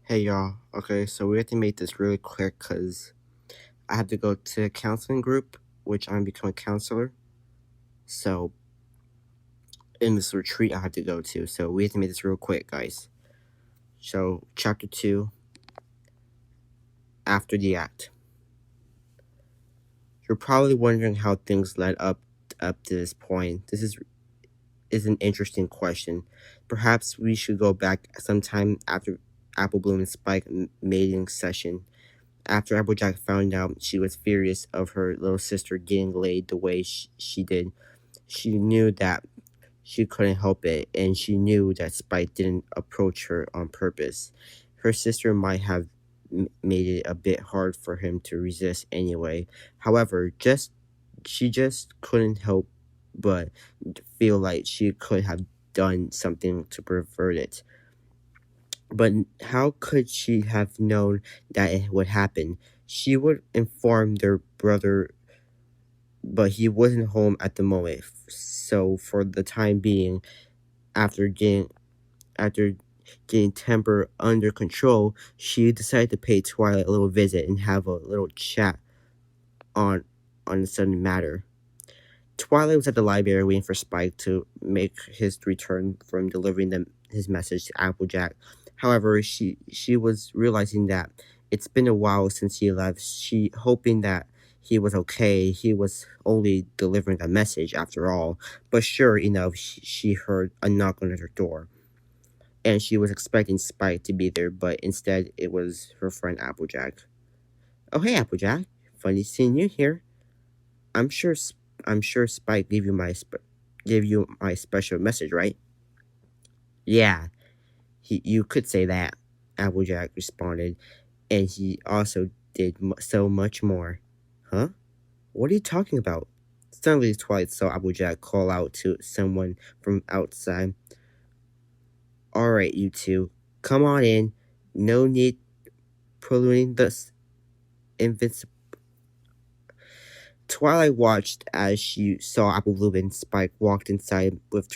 Hey y'all. Okay, so we have to make this really quick because I have to go to a counseling group, which I'm becoming a counselor. So in this retreat I have to go to. So we have to make this real quick, guys. So chapter 2, after the act. You're probably wondering how things led up to this point. This is an interesting question. Perhaps we should go back sometime after Apple Bloom and Spike mating session. After Applejack found out she was furious of her little sister getting laid the way she did, she knew that she couldn't help it, and she knew that Spike didn't approach her on purpose. Her sister might have made it a bit hard for him to resist anyway. However, she just couldn't help but feel like she could have done something to pervert it. But how could she have known that it would happen? She would inform their brother, but he wasn't home at the moment. So for the time being, after getting temper under control, she decided to pay Twilight a little visit and have a little chat on the sudden matter. Twilight was at the library waiting for Spike to make his return from delivering his message to Applejack. However, she was realizing that it's been a while since he left. She hoping that he was okay. He was only delivering a message after all. But sure enough, she heard a knock on her door. And she was expecting Spike to be there, but instead it was her friend Applejack. Oh hey Applejack, funny seeing you here. I'm sure Spike gave you my special message, right? Yeah, you could say that, Applejack responded, and he also did so much more. Huh? What are you talking about? Suddenly, Twilight saw Applejack call out to someone from outside. All right, you two, come on in. No need prolonging this invincible. Twilight watched as she saw Apple Bloom and Spike walked inside with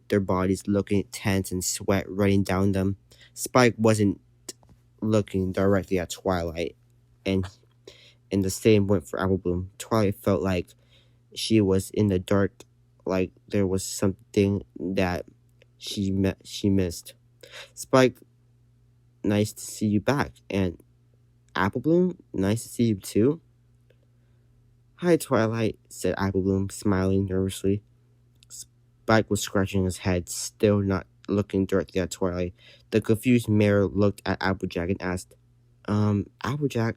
their bodies looking tense and sweat running down them. Spike wasn't looking directly at Twilight, and the same went for Apple Bloom. Twilight felt like she was in the dark, like there was something that she missed. Spike, nice to see you back, and Apple Bloom, nice to see you too. Hi, Twilight, said Apple Bloom, smiling nervously. Spike was scratching his head, still not looking directly at Twilight. The confused mayor looked at Applejack and asked, Applejack,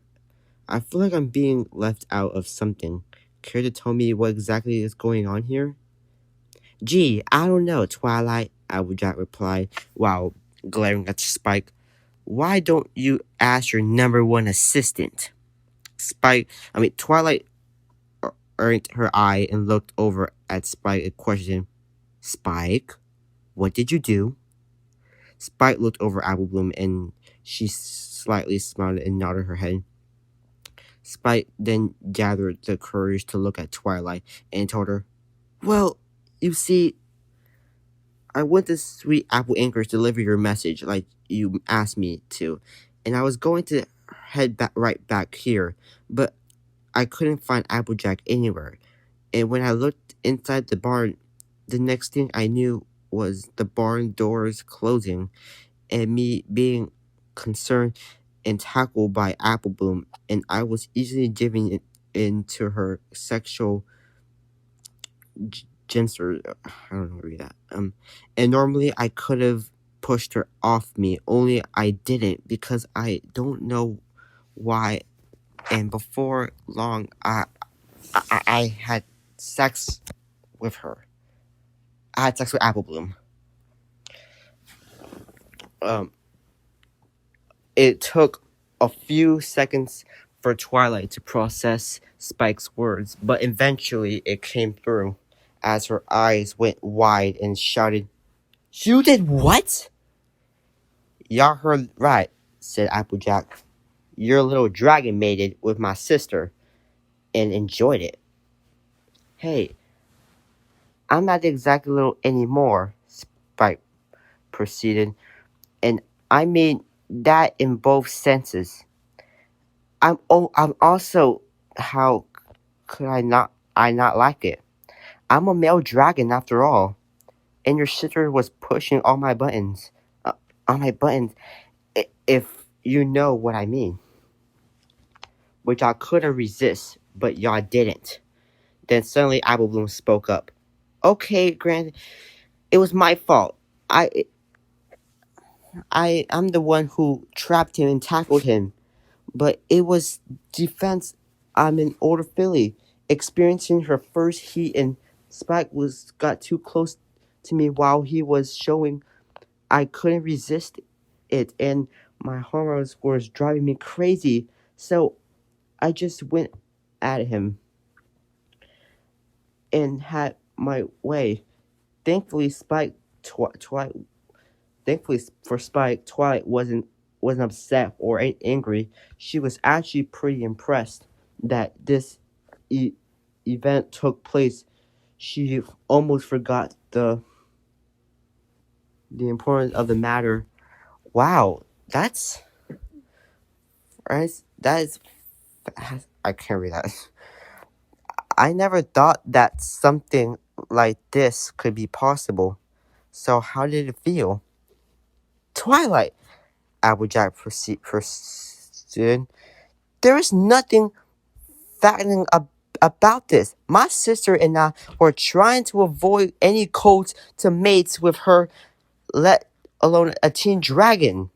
I feel like I'm being left out of something. Care to tell me what exactly is going on here? Gee, I don't know, Twilight, Applejack replied, while glaring at Spike. Why don't you ask your number one assistant? Twilight earned her eye and looked over at Spike and questioned, Spike, what did you do? Spike looked over Apple Bloom and she slightly smiled and nodded her head. Spike then gathered the courage to look at Twilight and told her, Well, you see, I went to Sweet Apple Anchors to deliver your message like you asked me to, and I was going to head right back here, but I couldn't find Applejack anywhere. And when I looked inside the barn, the next thing I knew was the barn doors closing and me being concerned and tackled by Apple Bloom, and I was easily giving into her sexual gender. I don't know how to read that. And normally I could have pushed her off me, only I didn't because I don't know why. And before long, I had sex with her. I had sex with Apple Bloom. It took a few seconds for Twilight to process Spike's words, but eventually it came through as her eyes went wide and shouted, You did what? Y'all heard right, said Applejack. Your little dragon mated with my sister and enjoyed it. Hey, I'm not exactly little anymore, Spike proceeded, and I made that in both senses. I'm also, how could I not like it? I'm a male dragon after all, and your sister was pushing all my buttons, uh, on my buttons, if you know what I mean. Which I couldn't resist, but y'all didn't. Then suddenly Apple Bloom spoke up. Okay, granted, it was my fault. I I'm the one who trapped him and tackled him, but it was defense. I'm an older filly, experiencing her first heat, and Spike was got too close to me while he was showing. I couldn't resist it, and my hormones was driving me crazy. So I just went at him and had my way. Thankfully, Thankfully for Spike, Twilight wasn't upset or angry. She was actually pretty impressed that this e- event took place. She almost forgot the importance of the matter. Wow, that's right. That is, I can't read that. I never thought that something like this could be possible. So how did it feel? Twilight, Applejack persisted. There is nothing fattening about this. My sister and I were trying to avoid any codes to mates with her, let alone a teen dragon.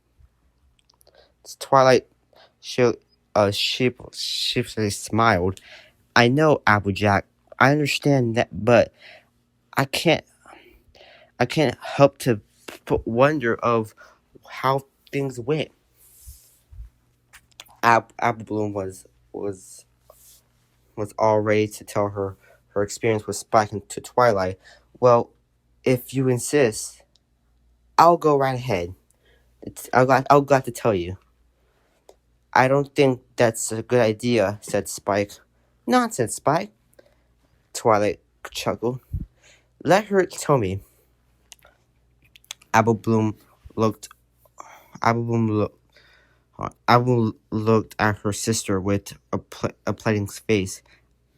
Twilight sheepishly smiled. I know, Applejack. I understand that, but I can't. I can't help to wonder of how things went. Apple Bloom was all ready to tell her experience with Spike into Twilight. Well, if you insist, I'll go right ahead. I'll glad to tell you. I don't think that's a good idea, said Spike. Nonsense, Spike, Twilight chuckled. Let her tell me. Apple Bloom looked. Apple Bloom looked. Apple looked at her sister with a pleading face.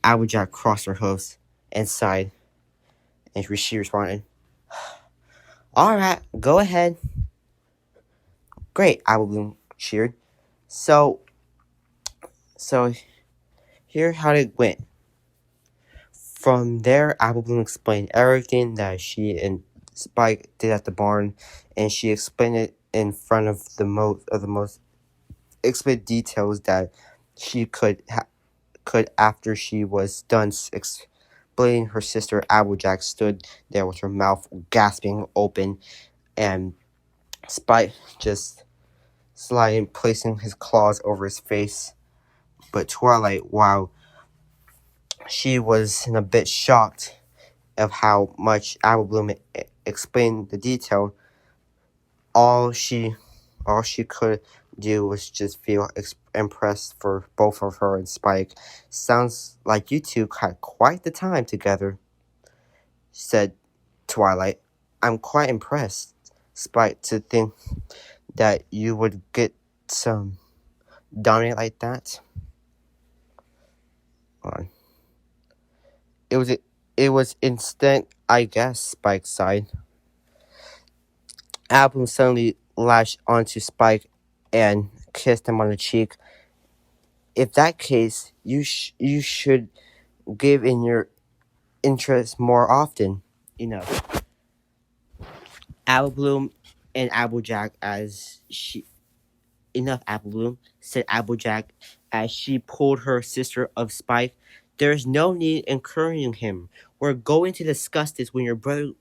Applejack crossed her hoofs and sighed, and she responded, "All right, go ahead." Great, Apple Bloom cheered. So, so here how it went. From there, Apple Bloom explained everything that she and Spike did at the barn, and she explained it in front of the most explicit details that she could after she was done explaining. Her sister Applejack stood there with her mouth gasping open, and Spike just sliding, placing his claws over his face. But Twilight, while she was a bit shocked of how much Apple Bloom explained the detail, all she could do was just feel impressed for both of her and Spike. Sounds like you two had quite the time together, said Twilight. I'm quite impressed, Spike, to think that you would get some dominate like that. On. It was instant, I guess, Spike sighed. Apple suddenly latched onto Spike and kissed him on the cheek. If that case, you should give in your interest more often. You know, Apple Bloom and Applejack as she enough Apple Bloom, said Applejack as she pulled her sister of Spike. There's no need encouraging him. We're going to discuss this when your brother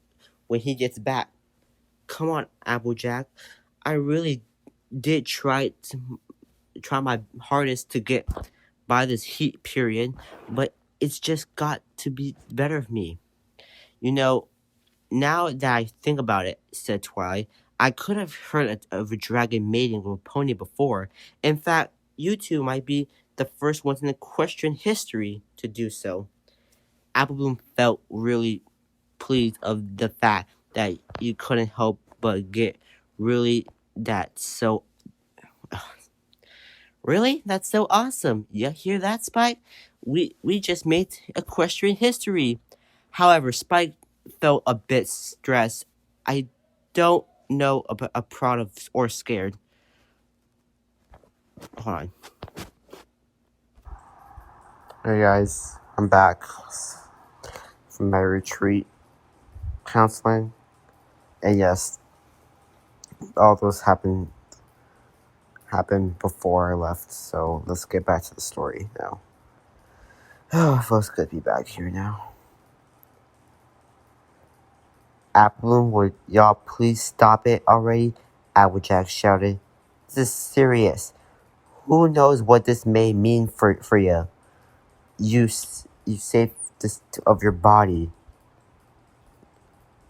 when he gets back. Come on, Applejack. I really did try my hardest to get by this heat period, but it's just got to be better of me. You know, now that I think about it, said Twilight, I could have heard of a dragon mating with a pony before. In fact, you two might be the first ones in the question history to do so. Applebloom felt really pleased of the fact that you couldn't help but get really that so Really? That's so awesome. You hear that, Spike? We just made equestrian history. However, Spike felt a bit stressed. I don't know about proud of or scared. Hold on. Hey guys, I'm back from my retreat counseling. And yes, all those happened before I left, so let's get back to the story now. Oh, it feels good to be back here now. Appleton, would y'all please stop it already? Applejack shouted. This is serious. Who knows what this may mean for you? You saved this of your body.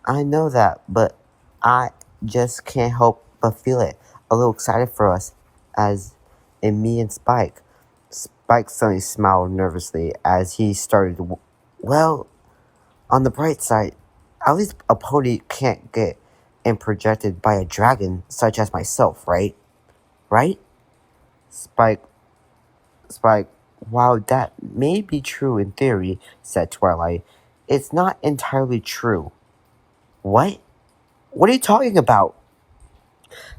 I know that, but I just can't help but feel it. A little excited for us, as in me and Spike. Spike suddenly smiled nervously as he started. Well, on the bright side, at least a pony can't get and projected by a dragon such as myself, right? Right? Spike, Spike, while that may be true in theory, said Twilight, it's not entirely true. What? What are you talking about?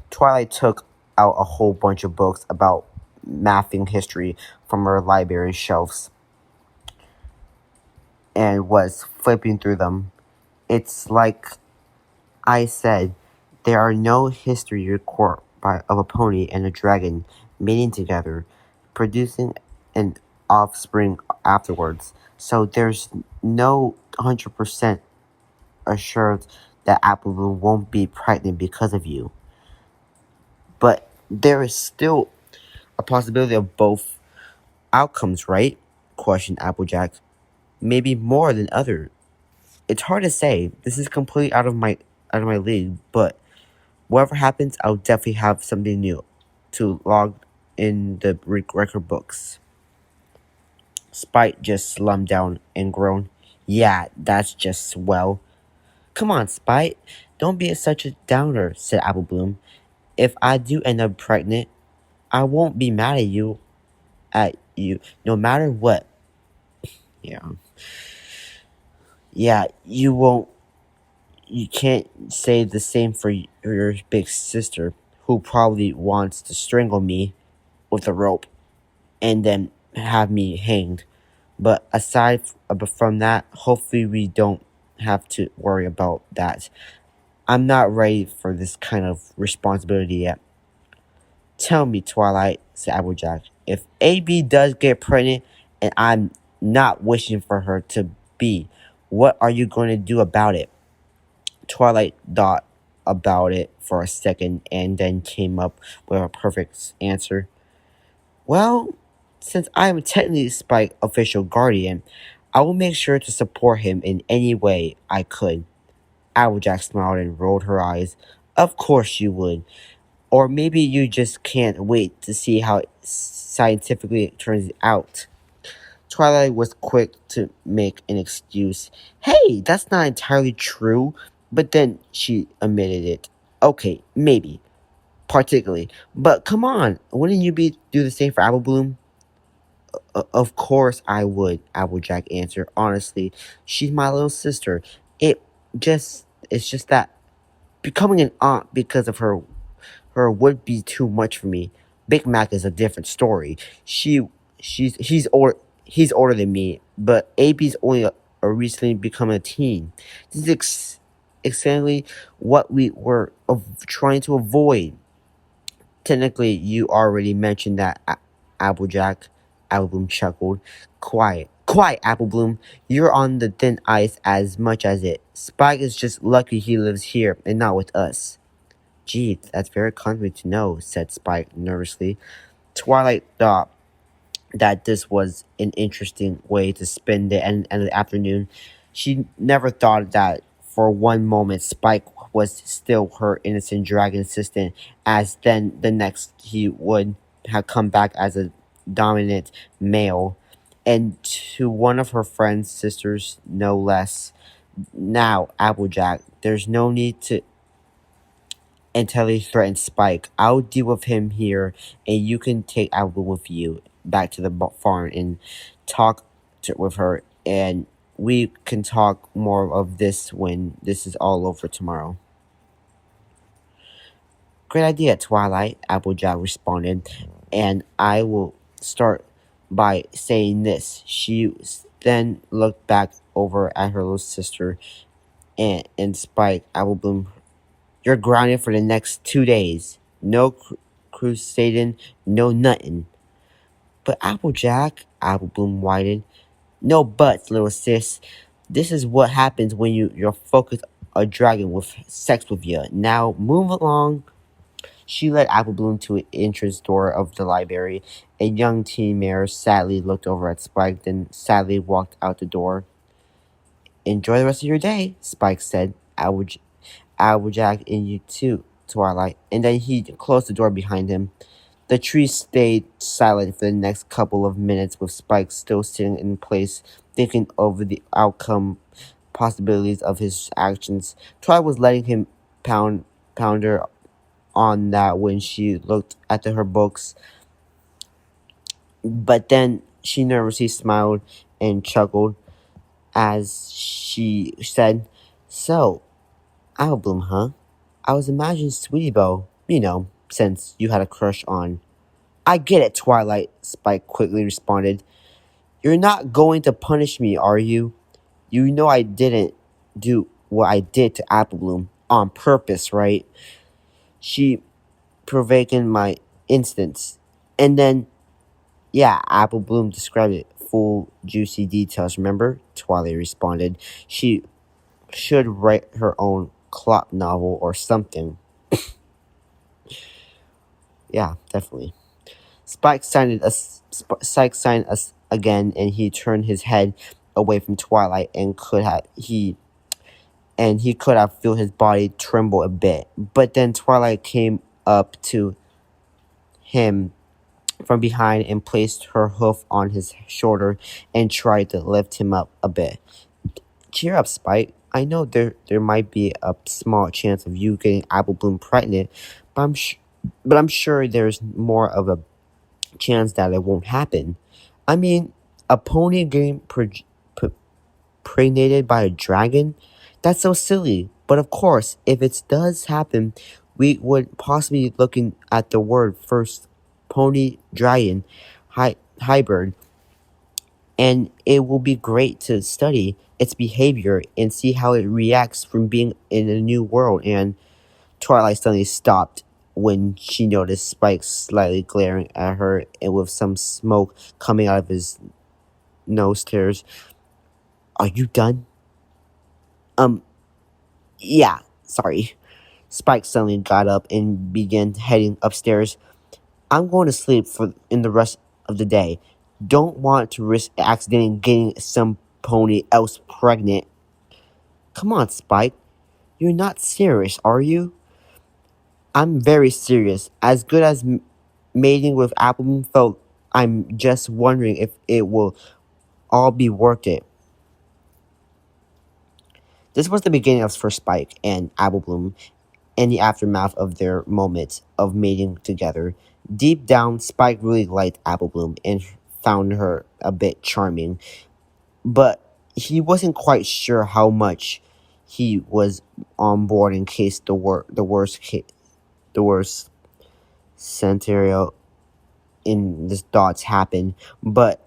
Twilight took out a whole bunch of books about mathing history from her library shelves and was flipping through them. It's like I said, there are no history record of a pony and a dragon mating together, producing an offspring afterwards. So there's no 100% assurance that Appleton won't be pregnant because of you. But there is still a possibility of both outcomes, right? Questioned Applejack. Maybe more than other. It's hard to say. This is completely out of my league, but whatever happens, I'll definitely have something new to log in the record books. Spike just slumped down and groaned. Yeah, that's just swell. Come on, Spike. Don't be such a downer, said Apple Bloom. If I do end up pregnant, I won't be mad at you, no matter what. Yeah. Yeah, you won't. You can't say the same for your big sister, who probably wants to strangle me with a rope and then have me hanged. But aside from that, hopefully we don't have to worry about that. I'm not ready for this kind of responsibility yet. Tell me, Twilight, said Applejack, if AB does get pregnant and I'm not wishing for her to be, what are you going to do about it? Twilight thought about it for a second and then came up with a perfect answer. Well, since I am technically Spike's official guardian, I will make sure to support him in any way I could. Applejack smiled and rolled her eyes. Of course you would. Or maybe you just can't wait to see how scientifically it turns out. Twilight was quick to make an excuse. Hey, that's not entirely true. But then she admitted it. Okay, maybe. Particularly. But come on, wouldn't you do the same for Apple Bloom? Of course I would, Applejack answered. Honestly, she's my little sister. It it's just that becoming an aunt because of her would be too much for me. Big Mac is a different story. He's older than me, but AB's only a recently become a teen. This is exactly what we were trying to avoid. Technically, you already mentioned that, Applejack. Applebloom chuckled. Quiet, Applebloom. You're on the thin ice as much as it. Spike is just lucky he lives here and not with us. Gee, that's very comforting to know, said Spike nervously. Twilight thought that this was an interesting way to spend the end of the afternoon. She never thought that for one moment Spike was still her innocent dragon assistant, as then the next he would have come back as a dominant male, and to one of her friend's sisters no less. Now, Applejack, there's no need to until he threatened Spike. I'll deal with him here, and you can take Apple with you back to the farm and talk with her, and we can talk more of this when this is all over tomorrow. Great idea, Twilight, Applejack responded, and I will start by saying this. She then looked back over at her little sister and Spike. Applebloom, you're grounded for the next 2 days. No crusading, no nothing. But Applejack, Applebloom whited. No buts, little sis. This is what happens when you're focused a dragon with sex with you. Now move along. She led Applebloom to an entrance door of the library. A young teen mare sadly looked over at Spike, then sadly walked out the door. Enjoy the rest of your day, Spike said. Applejack and you too, Twilight. And then he closed the door behind him. The tree stayed silent for the next couple of minutes, with Spike still sitting in place, thinking over the outcome possibilities of his actions. Twilight was letting him ponder on that when she looked at her books, but then she nervously smiled and chuckled as she said, "So, Applebloom, huh? I was imagining Sweetie Bow, since you had a crush on." "I get it, Twilight," Spike quickly responded. "You're not going to punish me, are you? You know I didn't do what I did to Applebloom on purpose, right?" She provoking my instance. And then, yeah, Applebloom described it. Full, juicy details, remember? Twilight responded. She should write her own clock novel or something. Yeah, definitely. Spike signed us again, and he turned his head away from Twilight, and he could have felt his body tremble a bit. But then Twilight came up to him from behind and placed her hoof on his shoulder and tried to lift him up a bit. "Cheer up, Spike. I know there might be a small chance of you getting Applebloom pregnant, but I'm sure there's more of a chance that it won't happen. I mean, a pony getting pregnated by a dragon? That's so silly. But of course, if it does happen, we would possibly be looking at the word first pony dragon hybrid, and it will be great to study its behavior and see how it reacts from being in a new world." And Twilight suddenly stopped when she noticed Spike slightly glaring at her and with some smoke coming out of his nose tears. "Are you done?" Yeah, sorry." Spike suddenly got up and began heading upstairs. "I'm going to sleep in the rest of the day. Don't want to risk accidentally getting some pony else pregnant." "Come on, Spike. You're not serious, are you?" "I'm very serious. As good as mating with Appleton felt, I'm just wondering if it will all be worth it." This was the beginning for Spike and Applebloom in the aftermath of their moment of mating together. Deep down, Spike really liked Applebloom and found her a bit charming, but he wasn't quite sure how much he was on board in case the worst scenario in this thoughts happened. But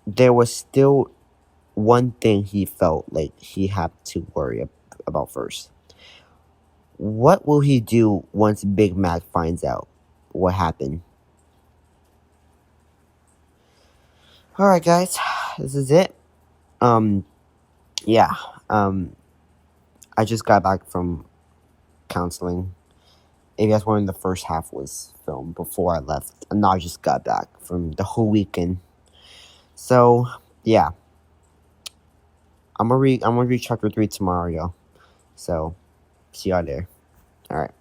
there was still one thing he felt like he had to worry about first. What will he do once Big Mac finds out what happened? Alright, guys, this is it. Yeah, I just got back from counseling. If you guys wondering, the first half was filmed before I left, and now I just got back from the whole weekend. So, yeah, I'm gonna read chapter 3 tomorrow, y'all. So, see y'all there. Alright.